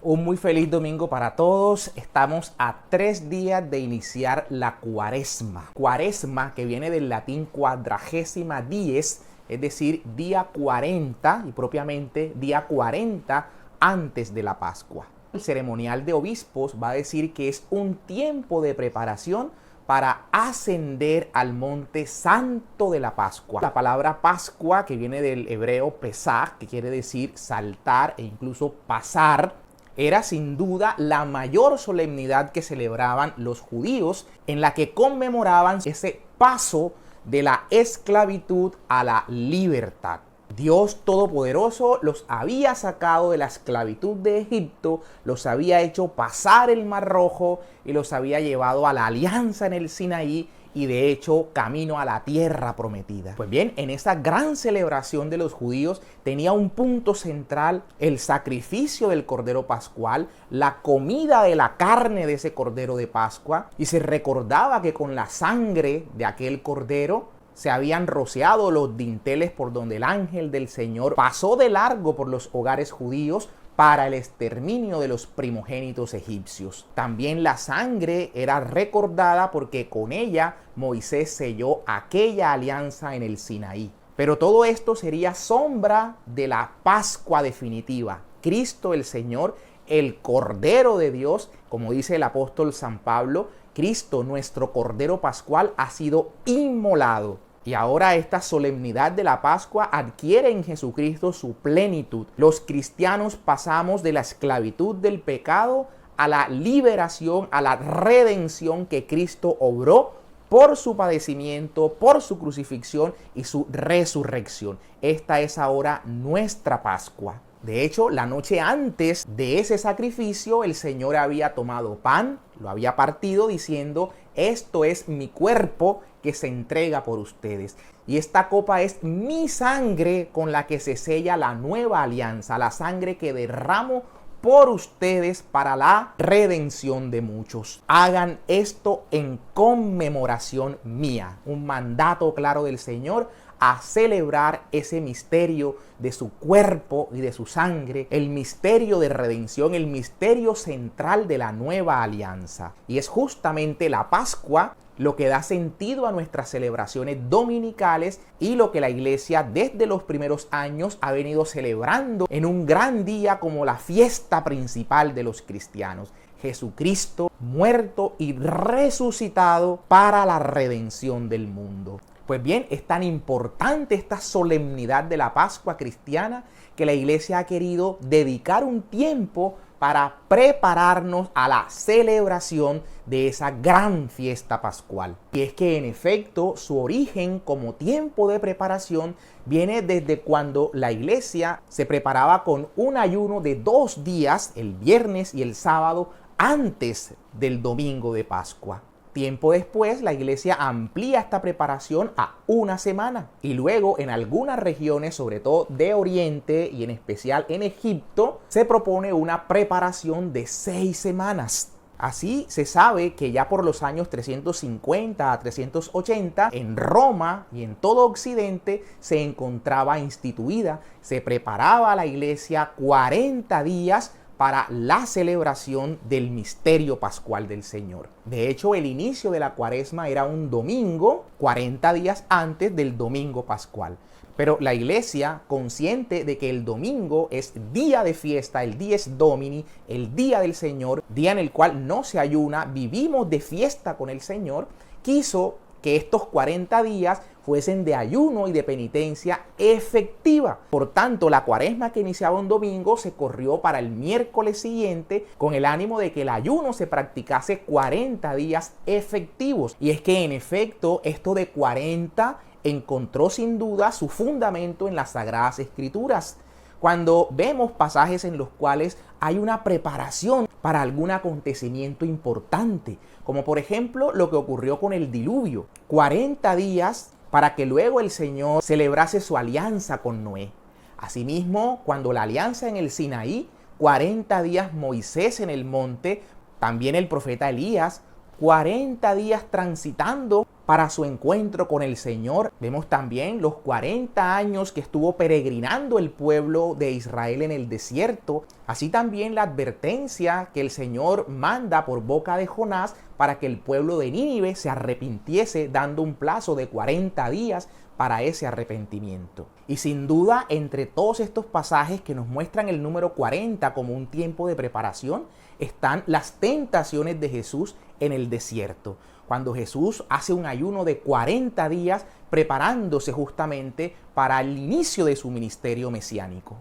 Un muy feliz domingo para todos. Estamos a 3 días de iniciar la Cuaresma. Cuaresma, que viene del latín quadragésima dies, es decir, día 40 y propiamente día 40 antes de la Pascua. El ceremonial de obispos va a decir que es un tiempo de preparación para ascender al monte santo de la Pascua. La palabra Pascua, que viene del hebreo pesach, que quiere decir saltar e incluso pasar, era sin duda la mayor solemnidad que celebraban los judíos, en la que conmemoraban ese paso de la esclavitud a la libertad. Dios Todopoderoso los había sacado de la esclavitud de Egipto, los había hecho pasar el Mar Rojo y los había llevado a la alianza en el Sinaí y de hecho camino a la tierra prometida. Pues bien, en esa gran celebración de los judíos tenía un punto central el sacrificio del Cordero Pascual, la comida de la carne de ese Cordero de Pascua, y se recordaba que con la sangre de aquel Cordero se habían rociado los dinteles por donde el ángel del Señor pasó de largo por los hogares judíos para el exterminio de los primogénitos egipcios. También la sangre era recordada porque con ella Moisés selló aquella alianza en el Sinaí. Pero todo esto sería sombra de la Pascua definitiva. Cristo el Señor, el Cordero de Dios, como dice el apóstol San Pablo, Cristo, nuestro Cordero Pascual, ha sido inmolado. Y ahora esta solemnidad de la Pascua adquiere en Jesucristo su plenitud. Los cristianos pasamos de la esclavitud del pecado a la liberación, a la redención que Cristo obró por su padecimiento, por su crucifixión y su resurrección. Esta es ahora nuestra Pascua. De hecho, la noche antes de ese sacrificio, el Señor había tomado pan, lo había partido diciendo: esto es mi cuerpo que se entrega por ustedes. Y esta copa es mi sangre con la que se sella la nueva alianza, la sangre que derramo por ustedes para la redención de muchos. Hagan esto en conmemoración mía. Un mandato claro del Señor a celebrar ese misterio de su cuerpo y de su sangre, el misterio de redención, el misterio central de la nueva alianza. Y es justamente la Pascua lo que da sentido a nuestras celebraciones dominicales y lo que la Iglesia desde los primeros años ha venido celebrando en un gran día como la fiesta principal de los cristianos. Jesucristo muerto y resucitado para la redención del mundo. Pues bien, es tan importante esta solemnidad de la Pascua cristiana que la Iglesia ha querido dedicar un tiempo para prepararnos a la celebración de esa gran fiesta pascual. Y es que en efecto su origen como tiempo de preparación viene desde cuando la Iglesia se preparaba con un ayuno de 2 días, el viernes y el sábado, antes del domingo de Pascua. Tiempo después, la Iglesia amplía esta preparación a 1 semana. Y luego, en algunas regiones, sobre todo de Oriente y en especial en Egipto, se propone una preparación de 6 semanas. Así se sabe que ya por los años 350 a 380, en Roma y en todo Occidente se encontraba instituida, se preparaba la Iglesia 40 días para la celebración del misterio pascual del Señor. De hecho, el inicio de la Cuaresma era un domingo, 40 días antes del domingo pascual. Pero la Iglesia, consciente de que el domingo es día de fiesta, el dies Domini, el día del Señor, día en el cual no se ayuna, vivimos de fiesta con el Señor, quiso que estos 40 días fuesen de ayuno y de penitencia efectiva. Por tanto, la Cuaresma que iniciaba un domingo se corrió para el miércoles siguiente con el ánimo de que el ayuno se practicase 40 días efectivos. Y es que en efecto esto de 40 encontró sin duda su fundamento en las Sagradas Escrituras. Cuando vemos pasajes en los cuales hay una preparación para algún acontecimiento importante, como por ejemplo lo que ocurrió con el diluvio, 40 días para que luego el Señor celebrase su alianza con Noé. Asimismo, cuando la alianza en el Sinaí, 40 días Moisés en el monte, también el profeta Elías, 40 días transitando para su encuentro con el Señor. Vemos también los 40 años que estuvo peregrinando el pueblo de Israel en el desierto. Así también la advertencia que el Señor manda por boca de Jonás para que el pueblo de Nínive se arrepintiese, dando un plazo de 40 días para ese arrepentimiento. Y sin duda, entre todos estos pasajes que nos muestran el número 40 como un tiempo de preparación, están las tentaciones de Jesús en el desierto, cuando Jesús hace un ayuno de 40 días preparándose justamente para el inicio de su ministerio mesiánico.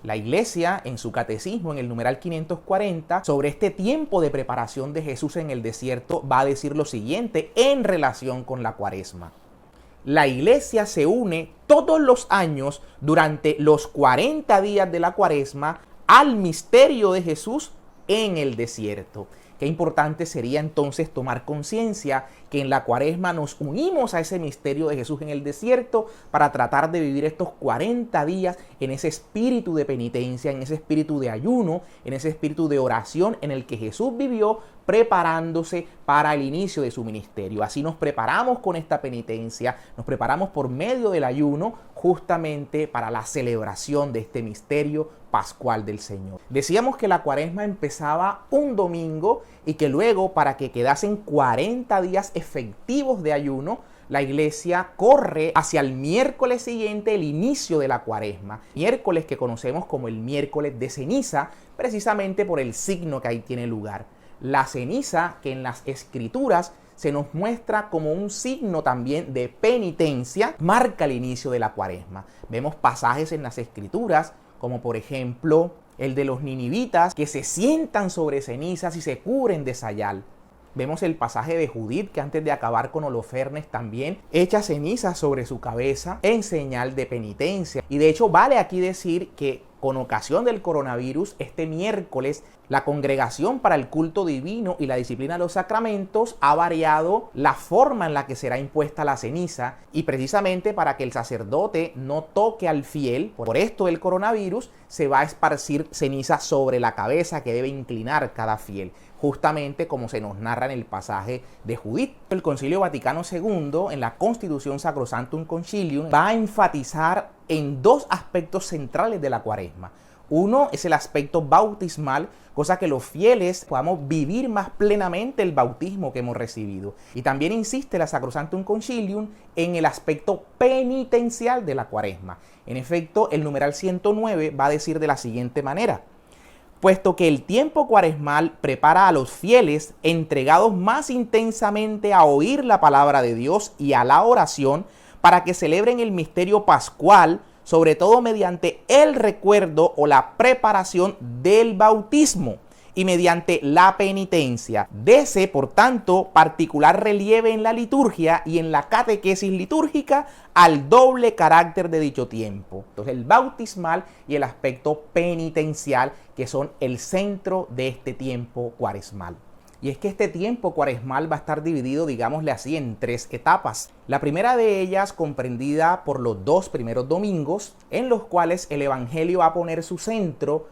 La Iglesia, en su catecismo, en el numeral 540, sobre este tiempo de preparación de Jesús en el desierto, va a decir lo siguiente en relación con la Cuaresma. La Iglesia se une todos los años durante los 40 días de la Cuaresma al misterio de Jesús en el desierto. Qué importante sería entonces tomar conciencia que en la Cuaresma nos unimos a ese misterio de Jesús en el desierto para tratar de vivir estos 40 días en ese espíritu de penitencia, en ese espíritu de ayuno, en ese espíritu de oración en el que Jesús vivió preparándose para el inicio de su ministerio. Así nos preparamos con esta penitencia, nos preparamos por medio del ayuno justamente para la celebración de este misterio pascual del Señor. Decíamos que la Cuaresma empezaba un domingo y que luego, para que quedasen 40 días efectivos de ayuno, la Iglesia corre hacia el miércoles siguiente, el inicio de la Cuaresma. Miércoles que conocemos como el miércoles de ceniza, precisamente por el signo que ahí tiene lugar. La ceniza, que en las Escrituras se nos muestra como un signo también de penitencia, marca el inicio de la Cuaresma. Vemos pasajes en las Escrituras, como por ejemplo el de los ninivitas, que se sientan sobre cenizas y se cubren de sayal. Vemos el pasaje de Judith, que antes de acabar con Holofernes también echa cenizas sobre su cabeza en señal de penitencia. Y de hecho vale aquí decir que con ocasión del coronavirus, este miércoles, la Congregación para el Culto Divino y la Disciplina de los Sacramentos ha variado la forma en la que será impuesta la ceniza, y precisamente para que el sacerdote no toque al fiel, por esto del coronavirus, se va a esparcir ceniza sobre la cabeza que debe inclinar cada fiel, justamente como se nos narra en el pasaje de Judith. El Concilio Vaticano II, en la Constitución Sacrosanctum Concilium, va a enfatizar en dos aspectos centrales de la Cuaresma. Uno es el aspecto bautismal, cosa que los fieles podamos vivir más plenamente el bautismo que hemos recibido. Y también insiste la Sacrosanctum Concilium en el aspecto penitencial de la Cuaresma. En efecto, el numeral 109 va a decir de la siguiente manera: puesto que el tiempo cuaresmal prepara a los fieles entregados más intensamente a oír la palabra de Dios y a la oración, para que celebren el misterio pascual, sobre todo mediante el recuerdo o la preparación del bautismo y mediante la penitencia. Dese, por tanto, particular relieve en la liturgia y en la catequesis litúrgica al doble carácter de dicho tiempo. Entonces, el bautismal y el aspecto penitencial, que son el centro de este tiempo cuaresmal. Y es que este tiempo cuaresmal va a estar dividido, digámosle así, en tres etapas. La primera de ellas comprendida por los 2 primeros domingos, en los cuales el Evangelio va a poner su centro,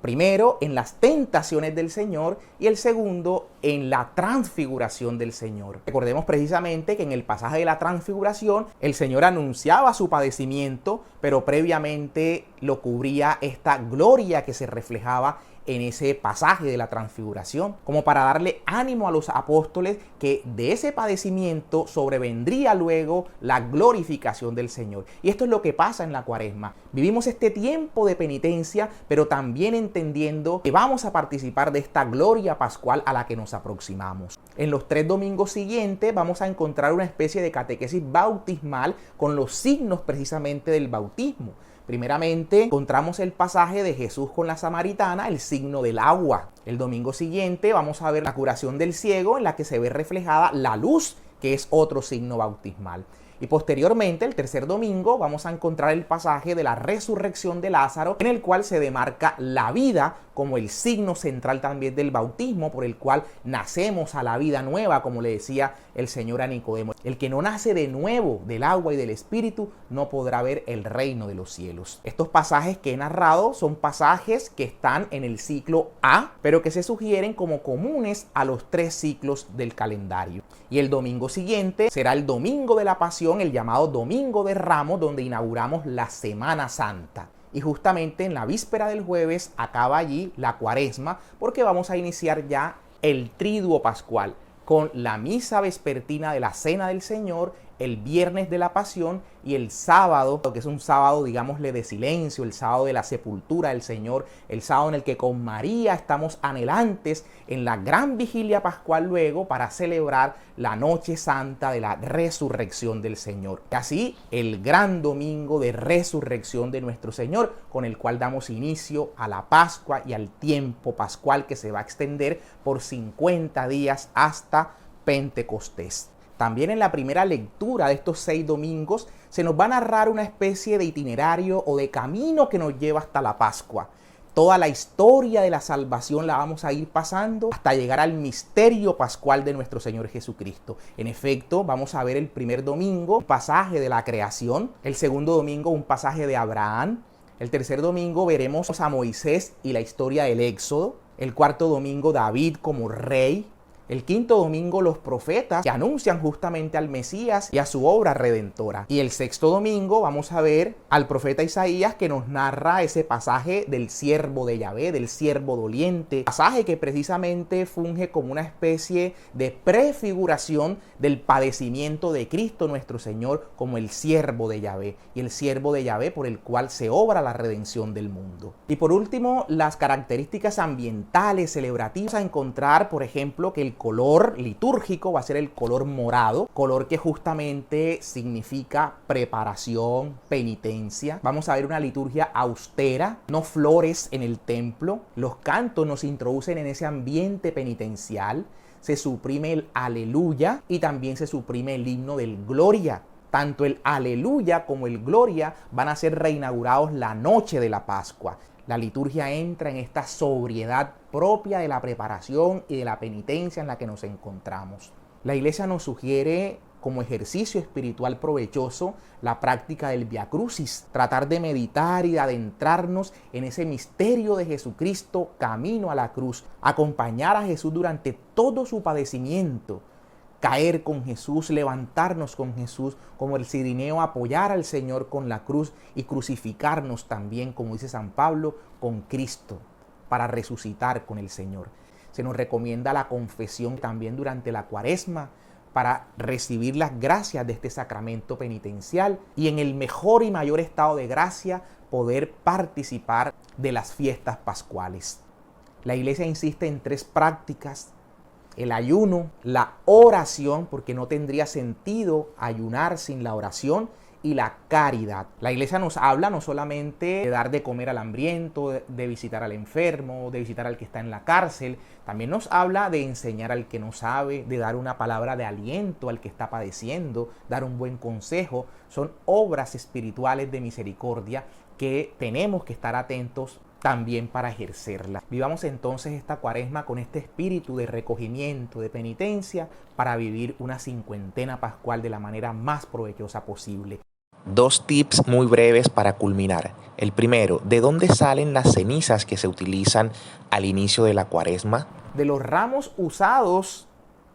primero en las tentaciones del Señor y el segundo en la transfiguración del Señor. Recordemos precisamente que en el pasaje de la transfiguración el Señor anunciaba su padecimiento, pero previamente lo cubría esta gloria que se reflejaba en ese pasaje de la transfiguración, como para darle ánimo a los apóstoles que de ese padecimiento sobrevendría luego la glorificación del Señor. Y esto es lo que pasa en la Cuaresma. Vivimos este tiempo de penitencia, pero también entendiendo que vamos a participar de esta gloria pascual a la que nos aproximamos. En los 3 domingos siguientes vamos a encontrar una especie de catequesis bautismal con los signos precisamente del bautismo. Primeramente, encontramos el pasaje de Jesús con la samaritana, el signo del agua. El domingo siguiente vamos a ver la curación del ciego, en la que se ve reflejada la luz, que es otro signo bautismal. Y posteriormente, el tercer domingo, vamos a encontrar el pasaje de la resurrección de Lázaro, en el cual se demarca la vida como el signo central también del bautismo, por el cual nacemos a la vida nueva, como le decía el Señor a Nicodemo. El que no nace de nuevo del agua y del Espíritu no podrá ver el reino de los cielos. Estos pasajes que he narrado son pasajes que están en el ciclo A, pero que se sugieren como comunes a los 3 ciclos del calendario. Y el domingo siguiente será el domingo de la Pasión, el llamado Domingo de Ramos, donde inauguramos la Semana Santa. Y justamente en la víspera del jueves acaba allí la Cuaresma, porque vamos a iniciar ya el Triduo Pascual con la misa vespertina de la Cena del Señor, el viernes de la Pasión y el sábado, que es un sábado, digámosle, de silencio, el sábado de la sepultura del Señor, el sábado en el que con María estamos anhelantes en la gran vigilia pascual luego para celebrar la noche santa de la resurrección del Señor. Y así el gran domingo de resurrección de nuestro Señor, con el cual damos inicio a la Pascua y al tiempo pascual que se va a extender por 50 días hasta Pentecostés. También en la primera lectura de estos 6 domingos se nos va a narrar una especie de itinerario o de camino que nos lleva hasta la Pascua. Toda la historia de la salvación la vamos a ir pasando hasta llegar al misterio pascual de nuestro Señor Jesucristo. En efecto, vamos a ver el primer domingo un pasaje de la creación, el segundo domingo un pasaje de Abraham, el tercer domingo veremos a Moisés y la historia del Éxodo, el cuarto domingo David como rey, el quinto domingo los profetas que anuncian justamente al Mesías y a su obra redentora. Y el sexto domingo vamos a ver al profeta Isaías que nos narra ese pasaje del siervo de Yahvé, del siervo doliente. Pasaje que precisamente funge como una especie de prefiguración del padecimiento de Cristo nuestro Señor como el siervo de Yahvé. Y el siervo de Yahvé por el cual se obra la redención del mundo. Y por último, las características ambientales, celebrativas, a encontrar, por ejemplo, que el color litúrgico va a ser el color morado, color que justamente significa preparación, penitencia. Vamos a ver una liturgia austera, no flores en el templo. Los cantos nos introducen en ese ambiente penitencial. Se suprime el aleluya y también se suprime el himno del gloria. Tanto el aleluya como el gloria van a ser reinaugurados la noche de la Pascua. La liturgia entra en esta sobriedad propia de la preparación y de la penitencia en la que nos encontramos. La Iglesia nos sugiere como ejercicio espiritual provechoso la práctica del Via Crucis, tratar de meditar y de adentrarnos en ese misterio de Jesucristo camino a la cruz, acompañar a Jesús durante todo su padecimiento, caer con Jesús, levantarnos con Jesús, como el cirineo, apoyar al Señor con la cruz y crucificarnos también, como dice San Pablo, con Cristo, para resucitar con el Señor. Se nos recomienda la confesión también durante la Cuaresma para recibir las gracias de este sacramento penitencial y en el mejor y mayor estado de gracia poder participar de las fiestas pascuales. La Iglesia insiste en 3 prácticas: el ayuno, la oración, porque no tendría sentido ayunar sin la oración, y la caridad. La Iglesia nos habla no solamente de dar de comer al hambriento, de visitar al enfermo, de visitar al que está en la cárcel, también nos habla de enseñar al que no sabe, de dar una palabra de aliento al que está padeciendo, dar un buen consejo. Son obras espirituales de misericordia que tenemos que estar atentos también para ejercerla. Vivamos entonces esta Cuaresma con este espíritu de recogimiento, de penitencia, para vivir una cincuentena pascual de la manera más provechosa posible. 2 tips muy breves para culminar. El primero, ¿de dónde salen las cenizas que se utilizan al inicio de la Cuaresma? De los ramos usados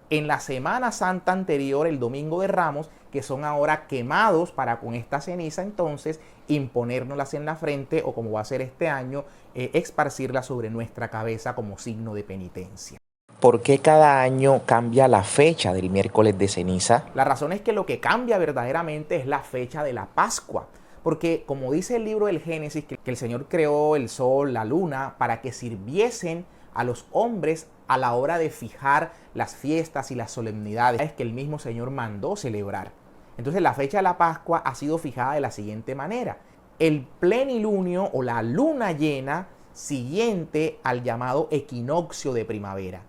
en la Semana Santa anterior, el Domingo de Ramos, que son ahora quemados para con esta ceniza entonces imponérnoslas en la frente o, como va a ser este año, esparcirlas sobre nuestra cabeza como signo de penitencia. ¿Por qué cada año cambia la fecha del miércoles de ceniza? La razón es que lo que cambia verdaderamente es la fecha de la Pascua. Porque, como dice el libro del Génesis, que el Señor creó el sol, la luna, para que sirviesen a los hombres a la hora de fijar las fiestas y las solemnidades que el mismo Señor mandó celebrar. Entonces la fecha de la Pascua ha sido fijada de la siguiente manera: el plenilunio o la luna llena siguiente al llamado equinoccio de primavera.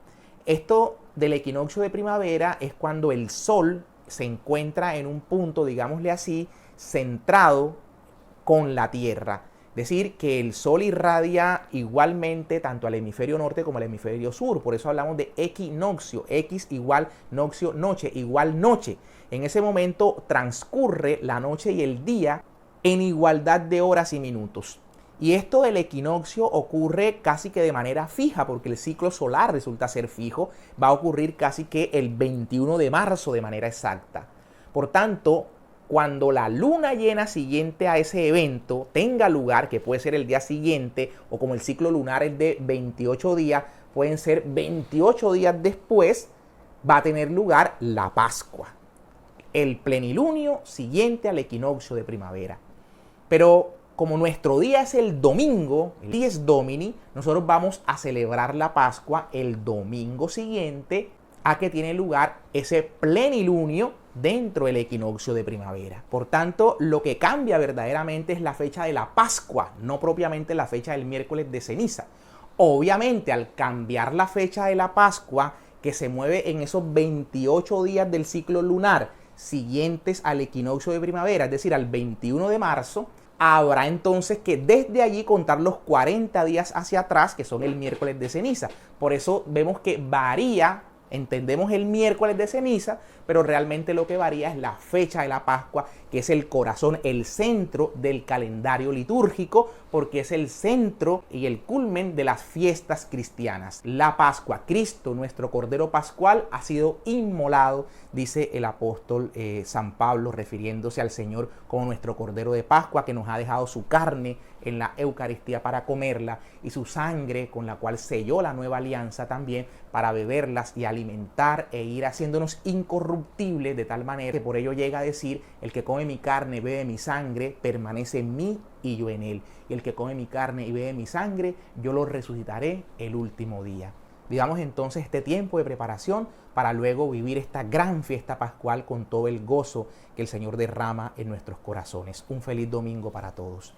Esto del equinoccio de primavera es cuando el sol se encuentra en un punto, digámosle así, centrado con la Tierra. Es decir, que el Sol irradia igualmente tanto al hemisferio norte como al hemisferio sur. Por eso hablamos de equinoccio. X igual noccio, noche, igual noche. En ese momento transcurre la noche y el día en igualdad de horas y minutos. Y esto del equinoccio ocurre casi que de manera fija, porque el ciclo solar resulta ser fijo. Va a ocurrir casi que el 21 de marzo de manera exacta. Por tanto, cuando la luna llena siguiente a ese evento tenga lugar, que puede ser el día siguiente, o como el ciclo lunar es de 28 días, pueden ser 28 días después, va a tener lugar la Pascua, el plenilunio siguiente al equinoccio de primavera. Pero como nuestro día es el domingo, el Dies Domini, nosotros vamos a celebrar la Pascua el domingo siguiente a que tiene lugar ese plenilunio dentro del equinoccio de primavera. Por tanto, lo que cambia verdaderamente es la fecha de la Pascua, no propiamente la fecha del miércoles de ceniza. Obviamente, al cambiar la fecha de la Pascua, que se mueve en esos 28 días del ciclo lunar siguientes al equinoccio de primavera, es decir, al 21 de marzo, habrá entonces que desde allí contar los 40 días hacia atrás, que son el miércoles de ceniza. Por eso vemos que varía. Entendemos el miércoles de ceniza, pero realmente lo que varía es la fecha de la Pascua, que es el corazón, el centro del calendario litúrgico, porque es el centro y el culmen de las fiestas cristianas. La Pascua, Cristo, nuestro Cordero Pascual, ha sido inmolado, dice el apóstol San Pablo, refiriéndose al Señor como nuestro Cordero de Pascua, que nos ha dejado su carne en la Eucaristía para comerla y su sangre con la cual selló la nueva alianza también para beberlas y alimentar e ir haciéndonos incorruptibles, de tal manera que por ello llega a decir: el que come mi carne, bebe mi sangre, permanece en mí y yo en él. Y el que come mi carne y bebe mi sangre, yo lo resucitaré el último día. Vivamos entonces este tiempo de preparación para luego vivir esta gran fiesta pascual con todo el gozo que el Señor derrama en nuestros corazones. Un feliz domingo para todos.